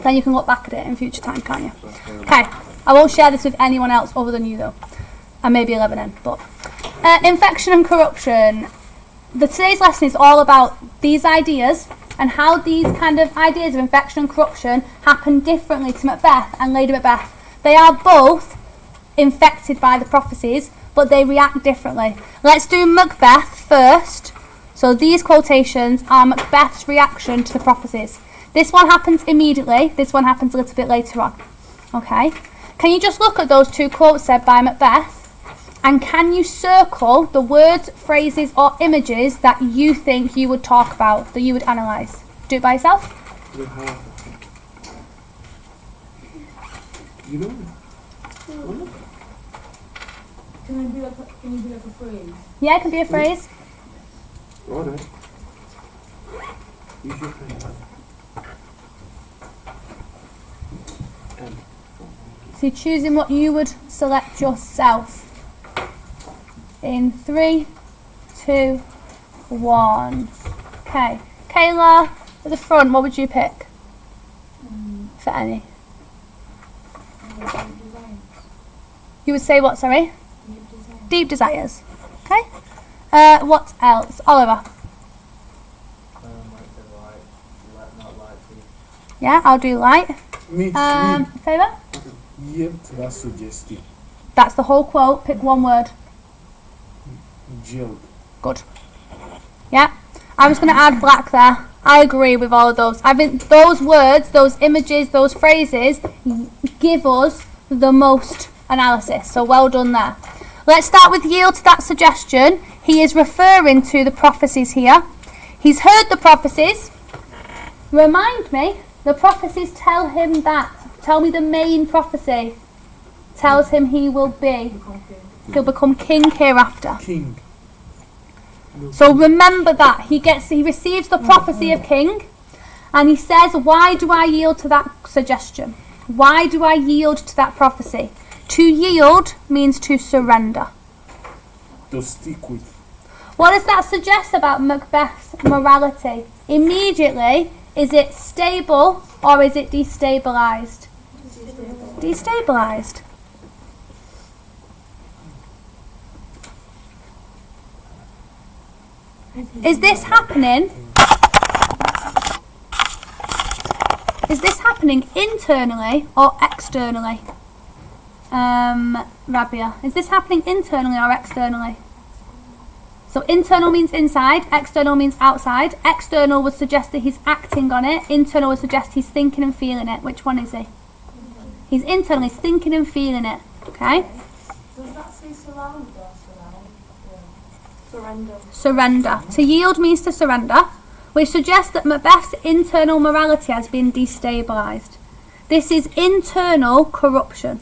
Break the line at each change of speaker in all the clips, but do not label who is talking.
Then you can look back at it in future time, can't you? Okay, I won't share this with anyone else other than you though. And maybe 11 but infection and corruption. Today's lesson is all about these ideas and how these kind of ideas of infection and corruption happen differently to Macbeth and Lady Macbeth. They are both infected by the prophecies, but they react differently. Let's do Macbeth first. So these quotations are Macbeth's reaction to the prophecies. This one happens immediately, this one happens a little bit later on. Okay? Can you just look at those two quotes said by Macbeth? And can you circle the words, phrases or images that you think you would talk about, that you would analyse? Do it by yourself.
Can you do like a phrase?
Yeah, it can be a phrase.
Alright. Use your pen.
So you're choosing what you would select yourself. In 3, 2, 1. Okay. Kayla, at the front, what would you pick? For any? You would say what, sorry? Deep desires. Okay. What else? Oliver. Yeah, I'll do light. Favour?
Yield to that suggestion.
That's the whole quote. Pick one word.
Yield.
Good. Yeah. I'm just going to add black there. I agree with all of those. I think those words, those images, those phrases give us the most analysis. So well done there. Let's start with yield to that suggestion. He is referring to the prophecies here. He's heard the prophecies. Remind me, the prophecies tell him that. Tell me the main prophecy. Tells him he'll become king hereafter.
King.
So remember that. He receives the prophecy of king, and he says, why do I yield to that suggestion? Why do I yield to that prophecy? To yield means to surrender.
To stick with.
What does that suggest about Macbeth's morality? Immediately, is it stable or is it destabilised? Destabilised. Is this happening? Is this happening internally or externally? Rabia, is this happening internally or externally? So internal means inside, external means outside. External would suggest that he's acting on it. Internal would suggest he's thinking and feeling it. Which one is he? He's internally thinking and feeling it. Okay?
Does that say surround or surrender?
Surrender. To yield means to surrender, which suggests that Macbeth's internal morality has been destabilised. This is internal corruption.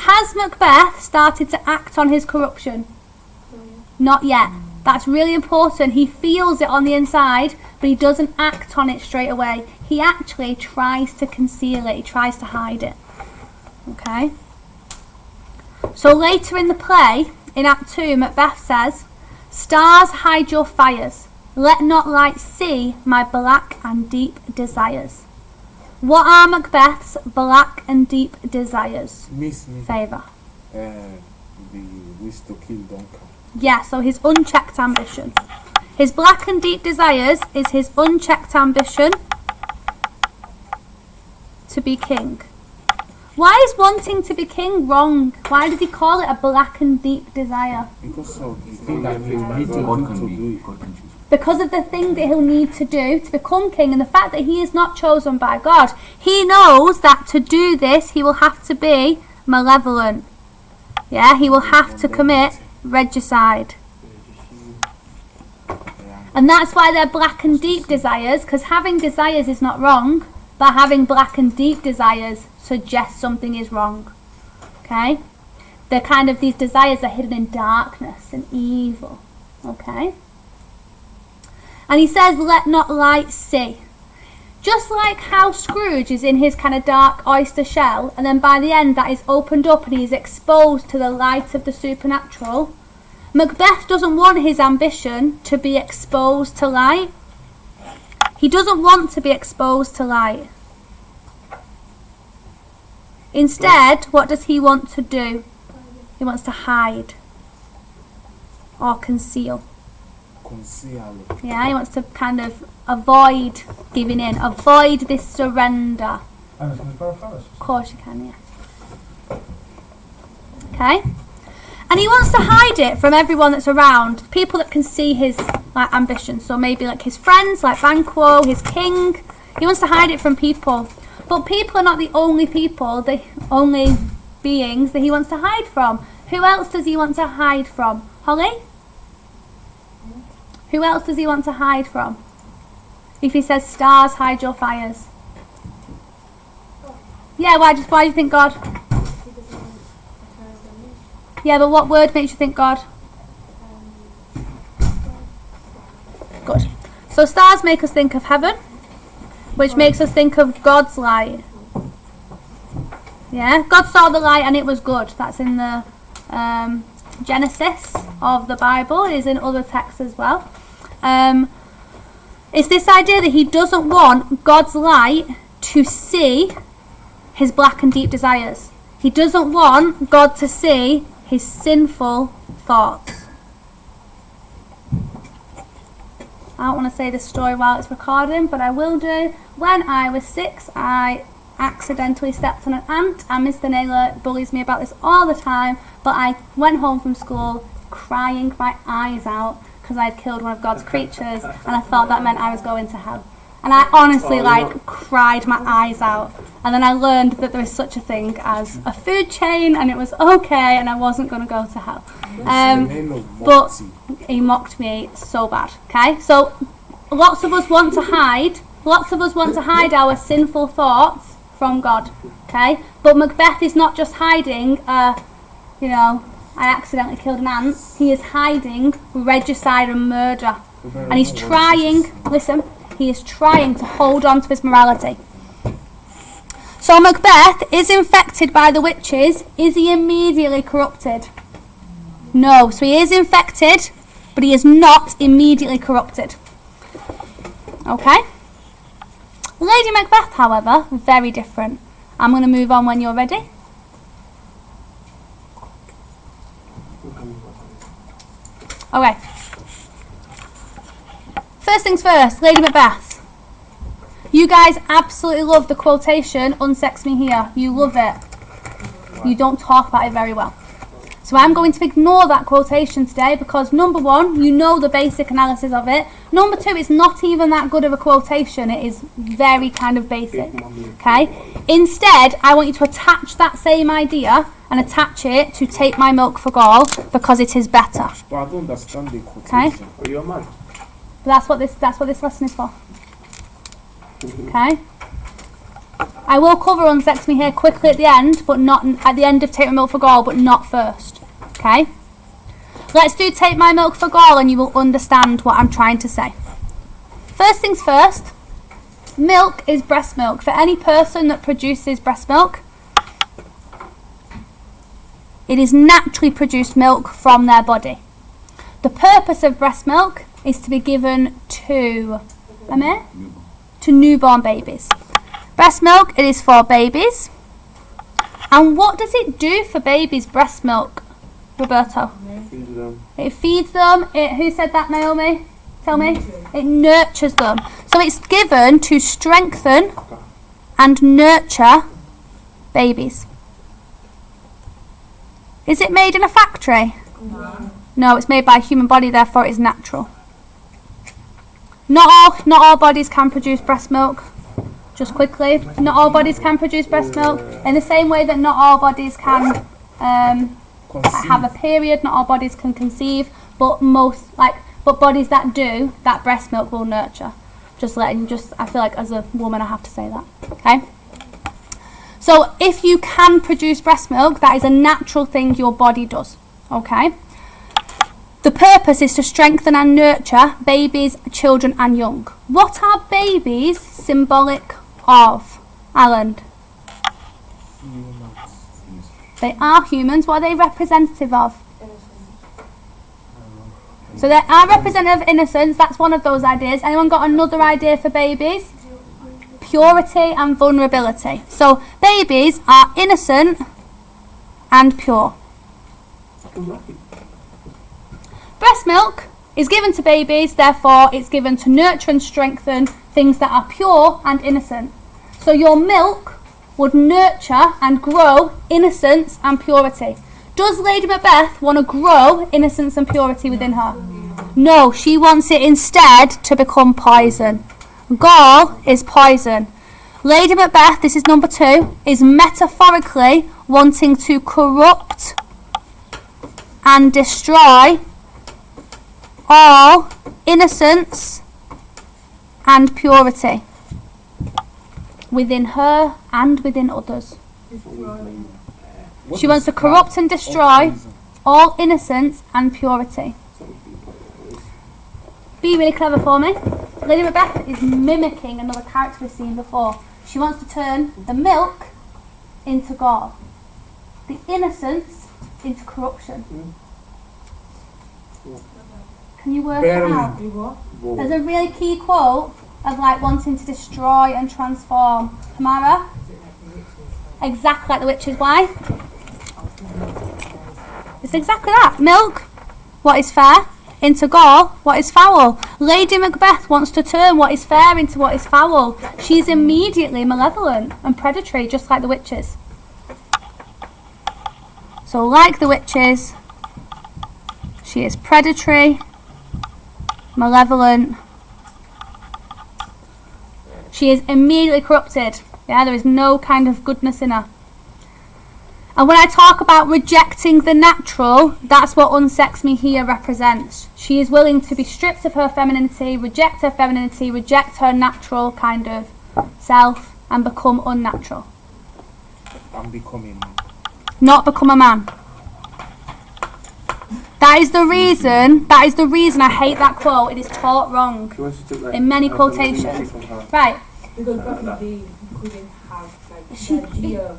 Has Macbeth started to act on his corruption? Not yet. That's really important. He feels it on the inside, but he doesn't act on it straight away. He actually tries to conceal it. He tries to hide it. Okay? So later in the play, in Act 2, Macbeth says, "Stars, hide your fires. Let not light see my black and deep desires." What are Macbeth's black and deep desires? Favour.
The wish to kill Duncan.
Yeah, so his unchecked ambition. His black and deep desires is his unchecked ambition to be king. Why is wanting to be king wrong? Why did he call it a black and deep desire?
Because of the thing that he needs to do.
Because of the thing that he'll need to do to become king, and the fact that he is not chosen by God. He knows that to do this, he will have to be malevolent. Yeah, he will have to commit regicide. And that's why they're black and deep desires, because having desires is not wrong, but having black and deep desires suggests something is wrong. Okay? They're kind of, these desires are hidden in darkness and evil. Okay? And he says, let not light see. Just like how Scrooge is in his kind of dark oyster shell, and then by the end that is opened up and he's exposed to the light of the supernatural, Macbeth doesn't want his ambition to be exposed to light. He doesn't want to be exposed to light. Instead, what does he want to do? He wants to hide or conceal.
Conceal.
Yeah, he wants to kind of avoid giving in, avoid this surrender.
And it's going to
Of course you can, yeah. Okay? And he wants to hide it from everyone that's around, people that can see his like ambitions. So maybe like his friends, like Banquo, his king. He wants to hide it from people. But people are not the only people, the only beings that he wants to hide from. Who else does he want to hide from? Holly? Who else does he want to hide from? If he says stars, hide your fires. Yeah, why do you think God? Yeah, but what word makes you think God? Good. So stars make us think of heaven, which makes us think of God's light. Yeah, God saw the light and it was good. That's in the Genesis of the Bible. It is in other texts as well. It's this idea that he doesn't want God's light to see his black and deep desires. He doesn't want God to see his sinful thoughts. I don't want to say this story while it's recording, but I will do. When I was 6, I accidentally stepped on an ant, and Mr. Naylor bullies me about this all the time, but I went home from school crying my eyes out because I had killed one of God's creatures, and I thought that meant I was going to hell. And I honestly cried my eyes out. And then I learned that there is such a thing as a food chain, and it was okay, and I wasn't going to go to hell. But he mocked me so bad. Okay, so lots of us want to hide. Lots of us want to hide our sinful thoughts from God. Okay, but Macbeth is not just hiding. I accidentally killed an ant. He is hiding regicide and murder, and he's trying. Listen. He is trying to hold on to his morality. So Macbeth is infected by the witches. Is he immediately corrupted? No. So he is infected, but he is not immediately corrupted. Okay? Lady Macbeth, however, very different. I'm going to move on when you're ready. Okay. First things first, Lady Macbeth. You guys absolutely love the quotation, unsex me here. You love it. You don't talk about it very well. So I'm going to ignore that quotation today because number one, you know the basic analysis of it. Number two, it's not even that good of a quotation. It is very kind of basic. Okay? Instead, I want you to attach that same idea and attach it to Take My Milk for Gall because it is better.
But I don't understand the quotation.
Are you a man?
But that's what this lesson is for. Okay? I will cover Unsex Me here quickly at the end, but not at the end of Take My Milk for Gall, but not first. Okay? Let's do Take My Milk for Gall and you will understand what I'm trying to say. First things first, milk is breast milk. For any person that produces breast milk, it is naturally produced milk from their body. The purpose of breast milk is to be given to newborn babies. Breast milk, it is for babies. And what does it do for babies, breast milk, Roberto? It feeds them. Who said that, Naomi? Tell me. It nurtures them. So it's given to strengthen and nurture babies. Is it made in a factory? No, it's made by a human body, therefore it is natural. Not all bodies can produce breast milk. Just quickly, not all bodies can produce breast milk. In the same way that not all bodies can have a period, not all bodies can conceive, but bodies that do, that breast milk will nurture. I feel like as a woman I have to say that. Okay? So if you can produce breast milk, that is a natural thing your body does. Okay? The purpose is to strengthen and nurture babies, children and young. What are babies symbolic of, Alan?
Humans.
They are humans. What are they representative of? So they are representative of innocence. That's one of those ideas. Anyone got another idea for babies? Purity and vulnerability. So babies are innocent and pure. Breast milk is given to babies, therefore it's given to nurture and strengthen things that are pure and innocent. So your milk would nurture and grow innocence and purity. Does Lady Macbeth want to grow innocence and purity within her? No, she wants it instead to become poison. Gall is poison. Lady Macbeth, this is number 2, is metaphorically wanting to corrupt and destroy all innocence and purity within her and within others. She wants to corrupt and destroy all innocence and purity. Be really clever for me. Lady Macbeth is mimicking another character we've seen before. She wants to turn the milk into gall, the innocence into corruption. Can you work it out? There's a really key quote of like wanting to destroy and transform. Tamara? Exactly like the witches. Why? It's exactly that. Milk, what is fair, into gall, what is foul. Lady Macbeth wants to turn what is fair into what is foul. She's immediately malevolent and predatory, just like the witches. So like the witches, she is predatory, malevolent. She is immediately corrupted. Yeah, there is no kind of goodness in her. And when I talk about rejecting the natural, that's what Unsex Me Here represents. She is willing to be stripped of her femininity, reject her natural kind of self, and become unnatural.
I'm becoming.
Not become a man. That is the reason I hate that quote. It is taught wrong in many quotations. Right.
Because back in the day, you couldn't have like
She-
idea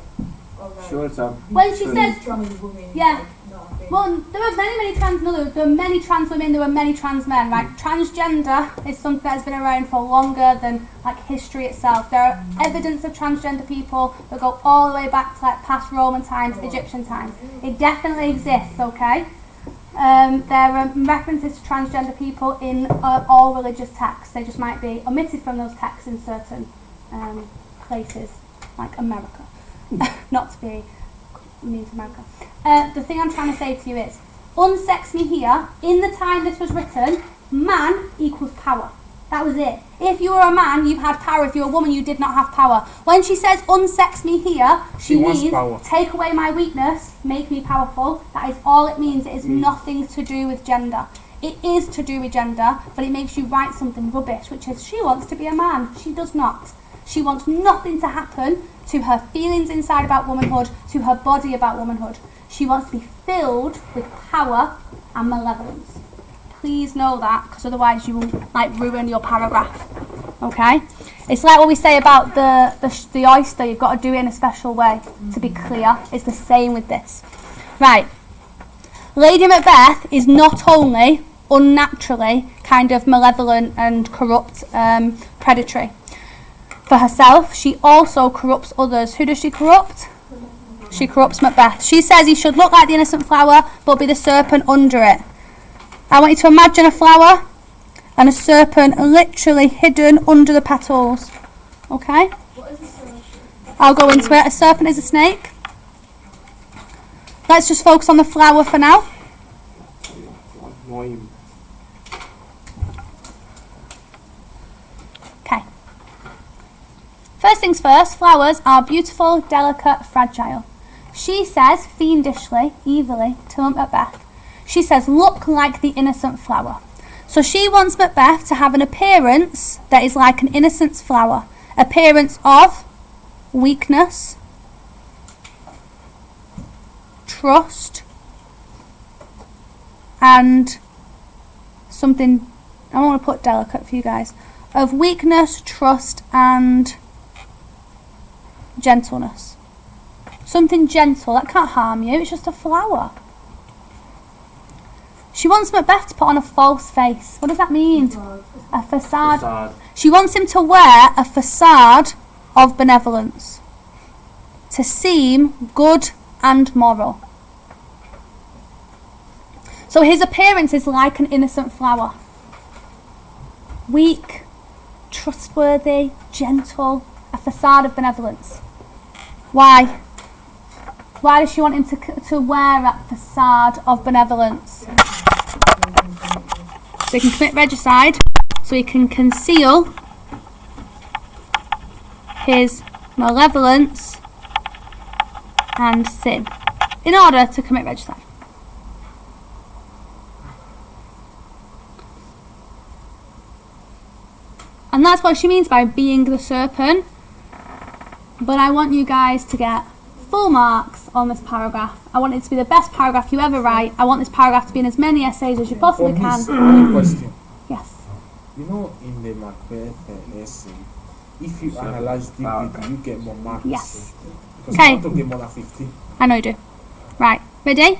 of like
Sure, Sam.
When she says,
strong women.
yeah.
Like, no,
well, there are many trans there are many trans women, there are many trans men, right? Transgender is something that has been around for longer than like history itself. There are evidence of transgender people that go all the way back to like past Roman times, Egyptian times. It definitely exists, okay? There are references to transgender people in all religious texts. They just might be omitted from those texts in certain places, like America. Not to be mean to America. The thing I'm trying to say to you is, Unsex Me Here, in the time this was written, man equals power. That was it. If you were a man, you had power. If you were a woman, you did not have power. When she says unsex me here, she means
power.
Take away my weakness, make me powerful. That is all it means. It is nothing to do with gender. It is to do with gender, but it makes you write something rubbish, which is she wants to be a man. She does not. She wants nothing to happen to her feelings inside about womanhood, to her body about womanhood. She wants to be filled with power and malevolence. Please know that, because otherwise you will like ruin your paragraph. Okay? It's like what we say about the oyster. You've got to do it in a special way to be clear. It's the same with this. Right. Lady Macbeth is not only unnaturally kind of malevolent and corrupt, predatory for herself, she also corrupts others. Who does she corrupt? She corrupts Macbeth. She says he should look like the innocent flower, but be the serpent under it. I want you to imagine a flower and a serpent literally hidden under the petals. Okay?
What is a serpent?
I'll go into it. A serpent is a snake. Let's just focus on the flower for now. Okay. First things first, flowers are beautiful, delicate, fragile. She says, fiendishly, evilly, to Macbeth, she says, look like the innocent flower. So she wants Macbeth to have an appearance that is like an innocent flower. Appearance of weakness, trust, and something, I want to put delicate for you guys, of weakness, trust, and gentleness. Something gentle, that can't harm you, it's just a flower. She wants Macbeth to put on a false face. What does that mean? A facade.
Facade.
She wants him to wear a facade of benevolence, to seem good and moral. So his appearance is like an innocent flower. Weak, trustworthy, gentle, a facade of benevolence. Why? Why does she want him to wear that facade of benevolence? So he can commit regicide, so he can conceal his malevolence and sin in order to commit regicide. And that's what she means by being the serpent. But I want you guys to get full marks on this paragraph. I want it to be the best paragraph you ever write. I want this paragraph to be in as many essays as you possibly can.
One question.
Yes.
You know, in the Macbeth essay, if you analyze deeply, you get more marks.
Yes.
Because
Okay.
you want to get more than 50.
I know you do. Right. Ready?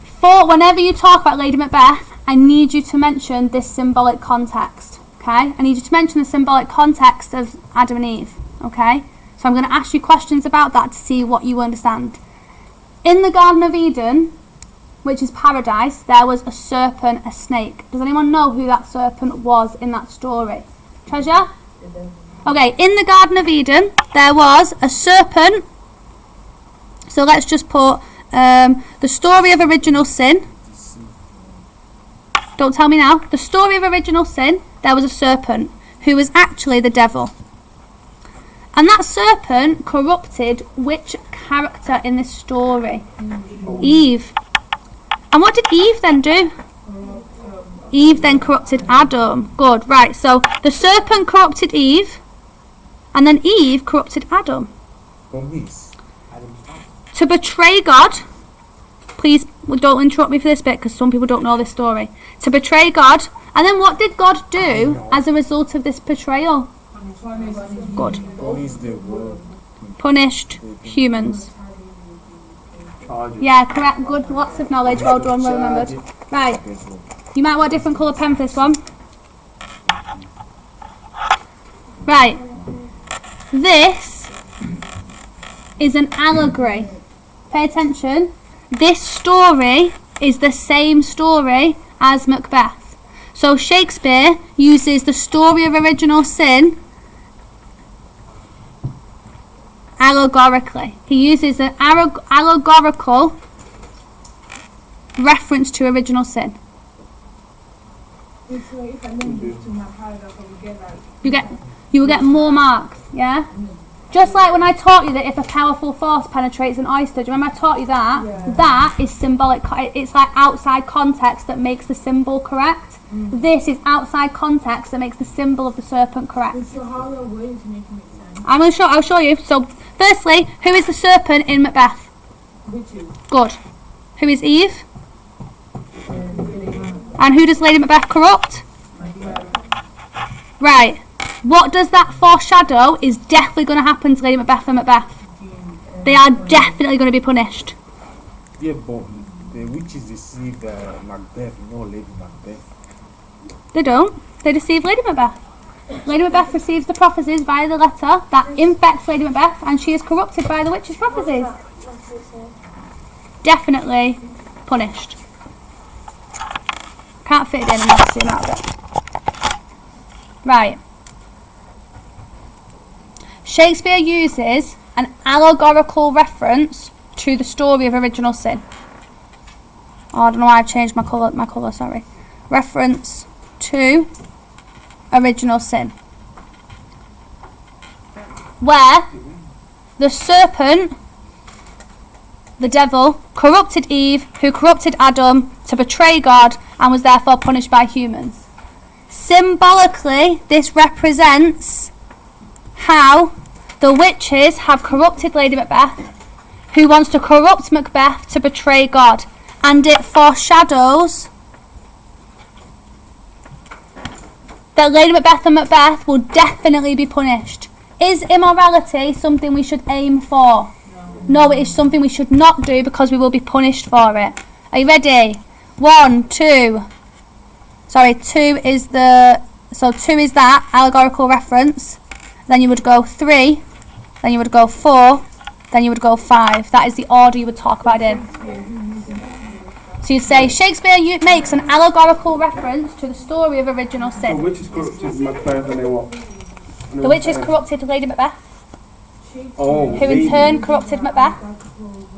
For whenever you talk about Lady Macbeth, I need you to mention this symbolic context. Okay? I need you to mention the symbolic context of Adam and Eve. Okay? So I'm going to ask you questions about that to see what you understand. In the Garden of Eden, which is paradise, there was a serpent, a snake. Does anyone know who that serpent was in that story? Treasure? Okay, in the Garden of Eden, there was a serpent. So let's just put the story of original sin. Don't tell me now. The story of original sin, there was a serpent who was actually the devil. And that serpent corrupted which character in this story? Eve. And what did Eve then do? Eve then corrupted Adam. Good, right. So the serpent corrupted Eve, and then Eve corrupted Adam.
Promise.
To betray God, please don't interrupt me for this bit because some people don't know this story. To betray God, and then what did God do as a result of this betrayal? Good.
Promise the word.
Punished humans. Yeah, correct. Good. Lots of knowledge. Well done. Well remembered. Right. You might want a different colour pen for this one. Right. This is an allegory. Pay attention. This story is the same story as Macbeth. So Shakespeare uses the story of original sin allegorically. He uses an allegorical reference to original sin.
It's like if I link this to my paragraph, I will get like...
You will get more marks, yeah? Just like when I taught you that if a powerful force penetrates an oyster, do you remember I taught you that?
Yeah.
That is symbolic. It's like outside context that makes the symbol correct. This is outside context that makes the symbol of the serpent correct.
So how are we going to make it make sense?
I'll show you. So, firstly, who is the serpent in Macbeth?
Which is...
Good. Who is Eve? And who does Lady Macbeth corrupt? Right. What does that foreshadow is definitely going to happen to Lady Macbeth and Macbeth? They are definitely going to be punished.
Yeah, but the witches deceive Macbeth, Lady Macbeth.
They don't. They deceive Lady Macbeth. Lady Macbeth receives the prophecies via the letter that infects Lady Macbeth, and she is corrupted by the witch's prophecies. Definitely punished. Can't fit it in unless you out of it. Right. Shakespeare uses an allegorical reference to the story of original sin. Oh, I don't know why I've changed my colour, sorry. Reference to original sin. Where the serpent, the devil, corrupted Eve, who corrupted Adam to betray God and was therefore punished by humans. Symbolically, this represents how the witches have corrupted Lady Macbeth, who wants to corrupt Macbeth to betray God. And it foreshadows that Lady Macbeth and Macbeth will definitely be punished. Is immorality something we should aim for? No, it is something we should not do because we will be punished for it. Are you ready? 2 is the, so 2 is that allegorical reference, then you would go 3, then you would go 4, then you would go 5. That is the order you would talk about it in. So you say Shakespeare makes an allegorical reference to the story of original
So
sin.
which is corrupted Macbeth and then what?
The witch is corrupted Lady Macbeth,
Oh,
who in turn corrupted Macbeth,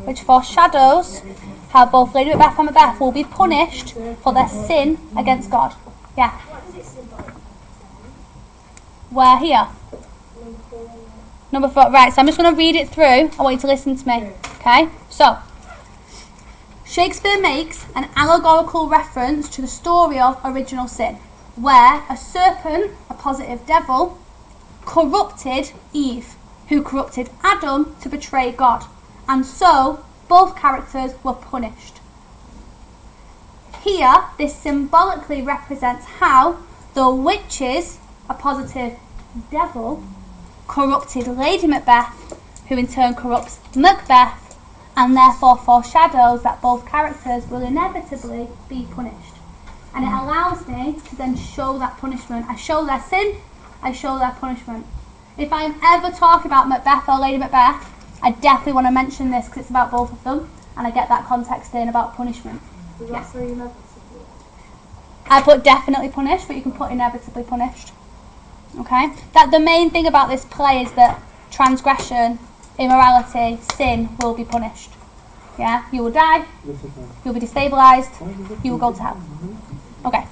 which foreshadows how both Lady Macbeth and Macbeth will be punished for their sin against God. Yeah. Where here? Number 4. Right, so I'm just going to read it through. I want you to listen to me. Okay? So, Shakespeare makes an allegorical reference to the story of original sin, where a serpent, a positive devil, corrupted Eve, who corrupted Adam to betray God. And so, both characters were punished. Here, this symbolically represents how the witches, a positive devil, corrupted Lady Macbeth, who in turn corrupts Macbeth, and therefore foreshadows that both characters will inevitably be punished. And it allows me to then show that punishment. I show their sin, I show their punishment. If I'm ever talking about Macbeth or Lady Macbeth, I definitely want to mention this because it's about both of them, and I get that context in about punishment. Yeah. I put definitely punished, but you can put inevitably punished. Okay? That the main thing about this play is that transgression, immorality, sin will be punished. Yeah? You will die, you'll be destabilised, you will go to hell. Okay.